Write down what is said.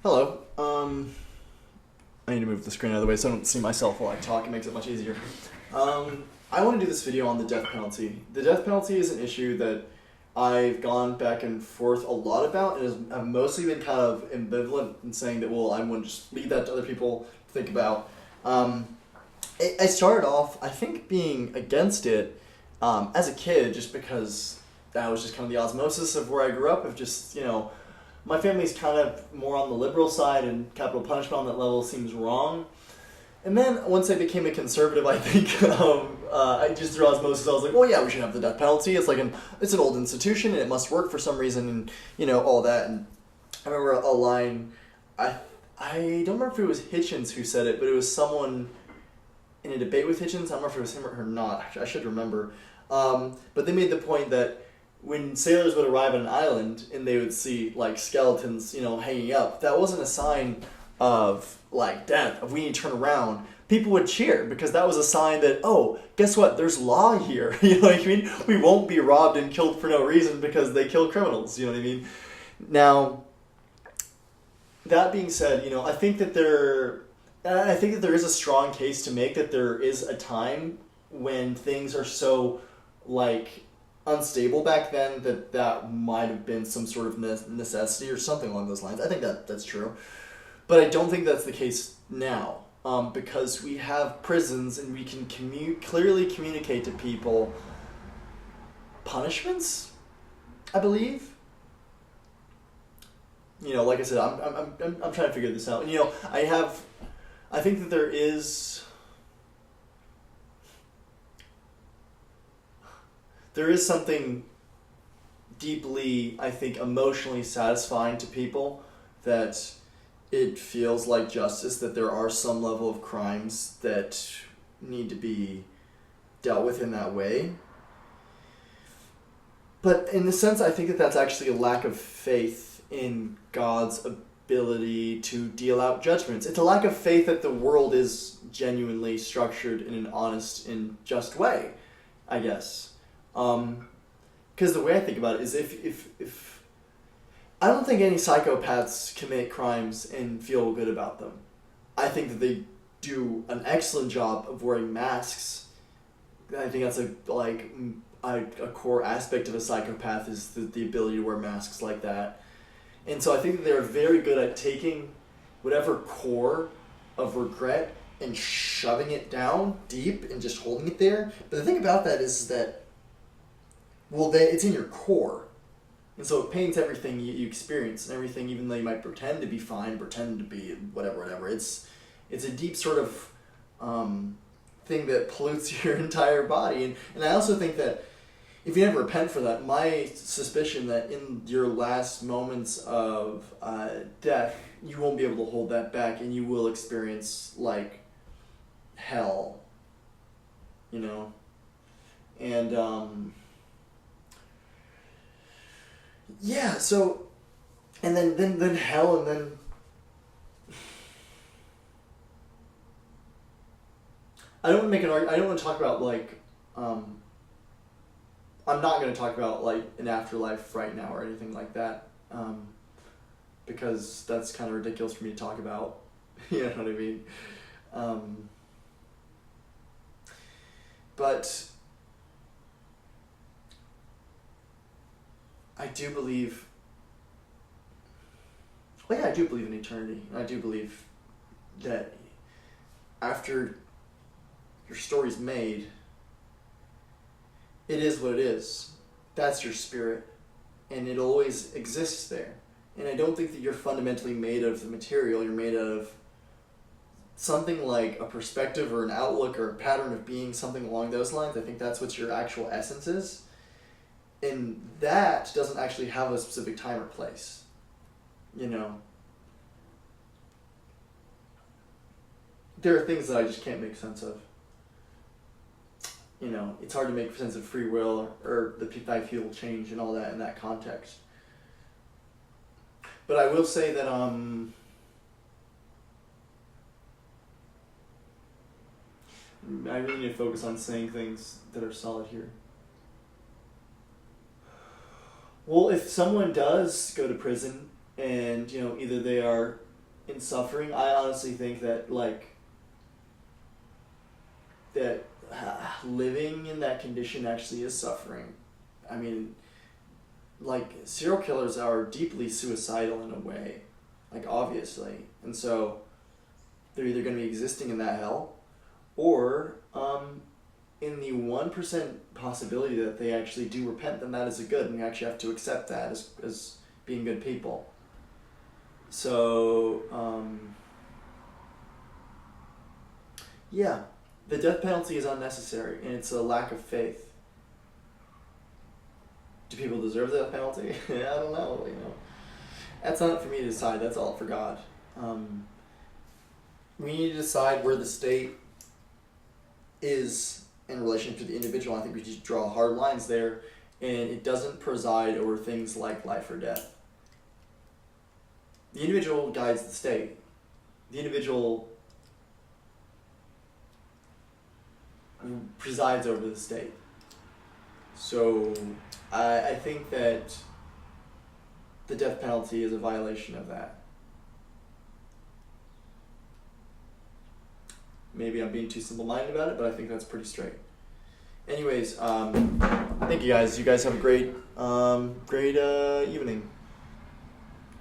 Hello. I need to move the screen out of the way so I don't see myself while I talk. It makes it much easier. I want to do this video on the death penalty. The death penalty is an issue that I've gone back and forth a lot about, and I've mostly been kind of ambivalent in saying that, well, I want to just leave that to other people to think about. I started off, I think, being against it as a kid, just because that was just kind of the osmosis of where I grew up, of just, my family's kind of more on the liberal side, and capital punishment on that level seems wrong. And then once I became a conservative, I think I just through osmosis I was like, well, yeah, we should have the death penalty. It's it's an old institution and it must work for some reason, and all that. And I remember a line, I don't remember if it was Hitchens who said it, but it was someone in a debate with Hitchens. I don't remember if it was him or not. Actually, I should remember. But they made the point that when sailors would arrive on an island and they would see skeletons, hanging up, that wasn't a sign of death, of we need to turn around. People would cheer because that was a sign that, oh, guess what? There's law here. You know what I mean? We won't be robbed and killed for no reason because they kill criminals. You know what I mean? Now, that being said, I think that there is a strong case to make that there is a time when things are so unstable back then that might have been some sort of necessity or something along those lines. I think that's true. But I don't think that's the case now, because we have prisons and we can clearly communicate to people punishments, I believe. Like I said, I'm trying to figure this out. And I think that there is something deeply, I think, emotionally satisfying to people that it feels like justice, that there are some level of crimes that need to be dealt with in that way. But in a sense, I think that that's actually a lack of faith in God's ability to deal out judgments. It's a lack of faith that the world is genuinely structured in an honest and just way, I guess. Because the way I think about it is if I don't think any psychopaths commit crimes and feel good about them. I think that they do an excellent job of wearing masks. I think that's a core aspect of a psychopath is the ability to wear masks like that. And so I think that they're very good at taking whatever core of regret and shoving it down deep and just holding it there. But the thing about that is that, it's in your core. And so it paints everything you experience and everything, even though you might pretend to be fine, pretend to be whatever. It's a deep sort of thing that pollutes your entire body. And I also think that if you never repent for that, my suspicion that in your last moments of death, you won't be able to hold that back and you will experience hell, and yeah, so, and then hell, and then I don't want to make an argument. I don't want to talk about I'm not going to talk about an afterlife right now or anything like that, because that's kind of ridiculous for me to talk about. You know what I mean? But I do believe, I do believe in eternity. I do believe that after your story's made, it is what it is. That's your spirit. And it always exists there. And I don't think that you're fundamentally made of the material. You're made out of something like a perspective or an outlook or a pattern of being, something along those lines. I think that's what your actual essence is. And that doesn't actually have a specific time or place. There are things that I just can't make sense of. It's hard to make sense of free will or the thy feel change and all that in that context. But I will say that I really need to focus on saying things that are solid here. Well, if someone does go to prison and, either they are in suffering. I honestly think that living in that condition actually is suffering. I mean, serial killers are deeply suicidal in a way, obviously, and so they're either going to be existing in that hell, or in the 1% possibility that they actually do repent, then that is a good, and we actually have to accept that as being good people. So, yeah, the death penalty is unnecessary, and it's a lack of faith. Do people deserve the death penalty? I don't know, That's not for me to decide, that's all for God. We need to decide where the state is in relation to the individual. I think we just draw hard lines there, and it doesn't preside over things like life or death. The individual guides the state. The individual presides over the state. So I think that the death penalty is a violation of that. Maybe I'm being too simple-minded about it, but I think that's pretty straight. Anyways, thank you guys. You guys have a great evening.